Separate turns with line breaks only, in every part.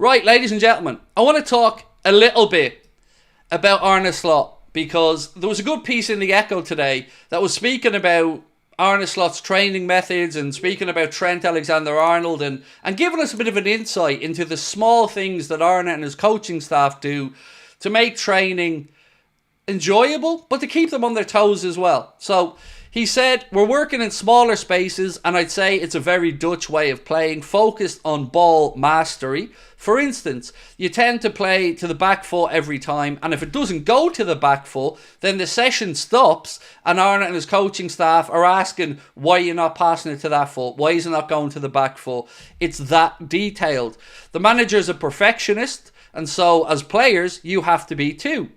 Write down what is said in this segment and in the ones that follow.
Right, ladies and gentlemen, I want to talk a little bit about Arne Slot, because there was a good piece in the Echo today that was speaking about Arne Slot's training methods and speaking about Trent Alexander-Arnold and giving us a bit of an insight into the small things that Arne and his coaching staff do to make training enjoyable, but to keep them on their toes as well. So he said, we're working in smaller spaces, and I'd say it's a very Dutch way of playing, focused on ball mastery. For instance, you tend to play to the back foot every time, and if it doesn't go to the back foot, then the session stops, and Arne and his coaching staff are asking, why are you not passing it to that foot? Why is it not going to the back foot? It's that detailed. The manager's a perfectionist, and so as players, you have to be too.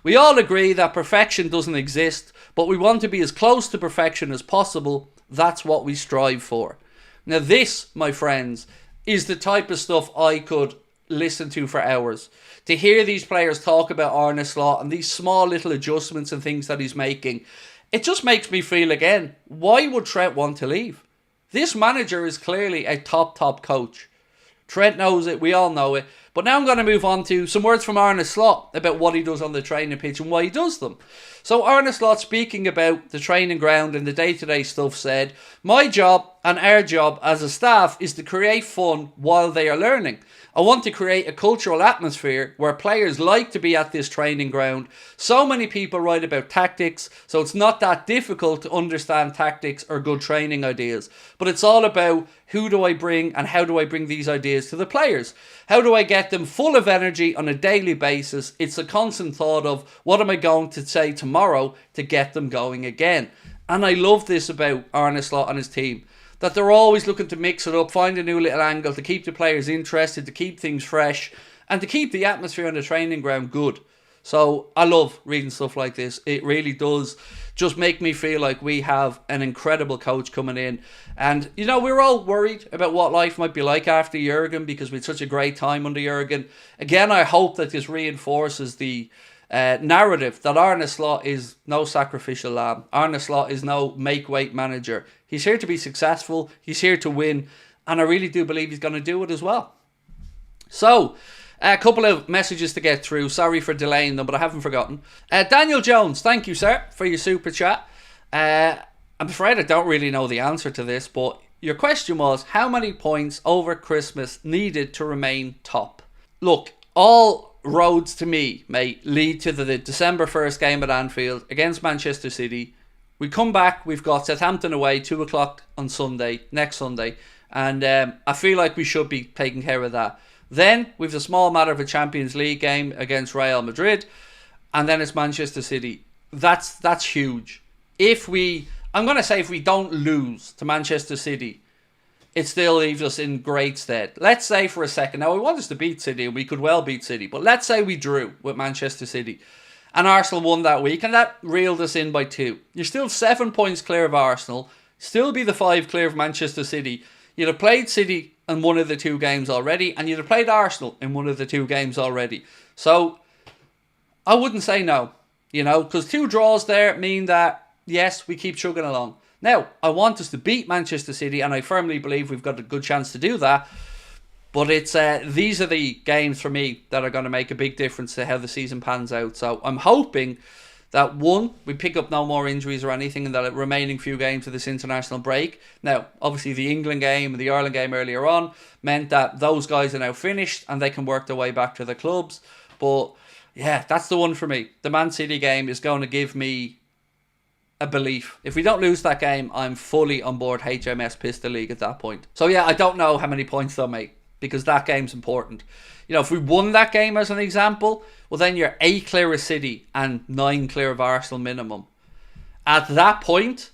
We all agree that perfection doesn't exist, but we want to be as close to perfection as possible. That's what we strive for. Now this, my friends, is the type of stuff I could listen to for hours. To hear these players talk about Arne Slot and these small little adjustments and things that he's making, it just makes me feel again, why would Trent want to leave? This manager is clearly a top coach. Trent knows it, we all know it. But now I'm going to move on to some words from Arne Slot about what he does on the training pitch and why he does them. So Arne Slot, speaking about the training ground and the day-to-day stuff, said, my job and our job as a staff is to create fun while they are learning. I want to create a cultural atmosphere where players like to be at this training ground. So many people write about tactics, so it's not that difficult to understand tactics or good training ideas. But it's all about who do I bring and how do I bring these ideas to the players? How do I get them full of energy on a daily basis? It's a constant thought of what am I going to say tomorrow to get them going again. And I love this about Arne Slot and his team, that they're always looking to mix it up, find a new little angle to keep the players interested, to keep things fresh, and to keep the atmosphere on the training ground good. So I love reading stuff like this. It really does just make me feel like we have an incredible coach coming in. And, you know, we're all worried about what life might be like after Jurgen because we had such a great time under Jurgen. Again, I hope that this reinforces the narrative that Arne Slot is no sacrificial lamb. Arne Slot is no make-weight manager. He's here to be successful. He's here to win. And I really do believe he's going to do it as well. So, a couple of messages to get through. Sorry for delaying them, but I haven't forgotten. Daniel Jones, thank you, sir, for your super chat. I'm afraid I don't really know the answer to this, but your question was, how many points over Christmas needed to remain top? Look, all roads to me, mate, lead to the December 1st game at Anfield against Manchester City. We come back, we've got Southampton away, 2 o'clock on Sunday, next Sunday, and I feel like we should be taking care of that. Then we've the small matter of a Champions League game against Real Madrid, and then it's Manchester City. That's huge. I'm going to say if we don't lose to Manchester City, it still leaves us in great stead. Let's say for a second, now we want us to beat City, and we could well beat City, but let's say we drew with Manchester City, and Arsenal won that week, and that reeled us in by 2. You're still 7 points clear of Arsenal, still be the 5 clear of Manchester City. You'd have played City in one of the 2 games already, and you'd have played Arsenal in one of the 2 games already. So, I wouldn't say no, you know, because 2 draws there mean that, yes, we keep chugging along. Now, I want us to beat Manchester City, and I firmly believe we've got a good chance to do that. But it's these are the games for me that are going to make a big difference to how the season pans out. So I'm hoping that, 1, we pick up no more injuries or anything in the remaining few games of this international break. Now, obviously the England game and the Ireland game earlier on meant that those guys are now finished and they can work their way back to their clubs. But yeah, that's the one for me. The Man City game is going to give me a belief. If we don't lose that game, I'm fully on board HMS Pistol League at that point. So yeah, I don't know how many points they'll make, because that game's important. You know, if we won that game as an example, well then you're 8 clear of City and 9 clear of Arsenal minimum. At that point,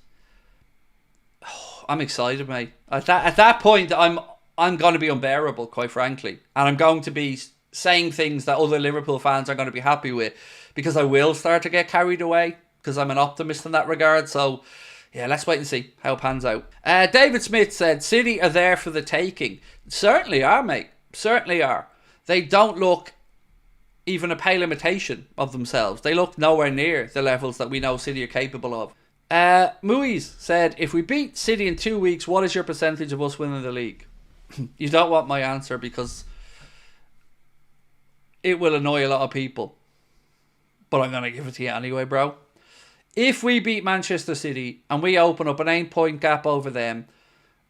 I'm excited, mate. At that point, I'm going to be unbearable, quite frankly. And I'm going to be saying things that other Liverpool fans are going to be happy with, because I will start to get carried away, because I'm an optimist in that regard. So yeah, let's wait and see how it pans out. David Smith said, City are there for the taking. Certainly are, mate. Certainly are. They don't look even a pale imitation of themselves. They look nowhere near the levels that we know City are capable of. Muiz said, if we beat City in 2 weeks, what is your percentage of us winning the league? You don't want my answer, because it will annoy a lot of people. But I'm going to give it to you anyway, bro. If we beat Manchester City and we open up an 8-point gap over them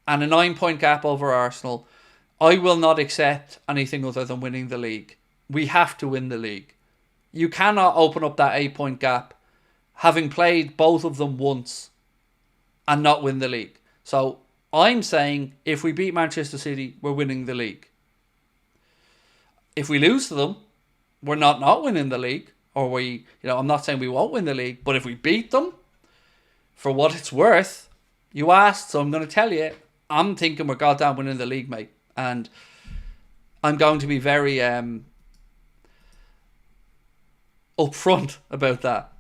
and a 9-point gap over Arsenal, I will not accept anything other than winning the league. We have to win the league. You cannot open up that 8-point gap having played both of them once and not win the league. So I'm saying if we beat Manchester City, we're winning the league. If we lose to them, we're not winning the league. Or I'm not saying we won't win the league, but if we beat them, for what it's worth, you asked, so I'm going to tell you, I'm thinking we're goddamn winning the league, mate. And I'm going to be very upfront about that.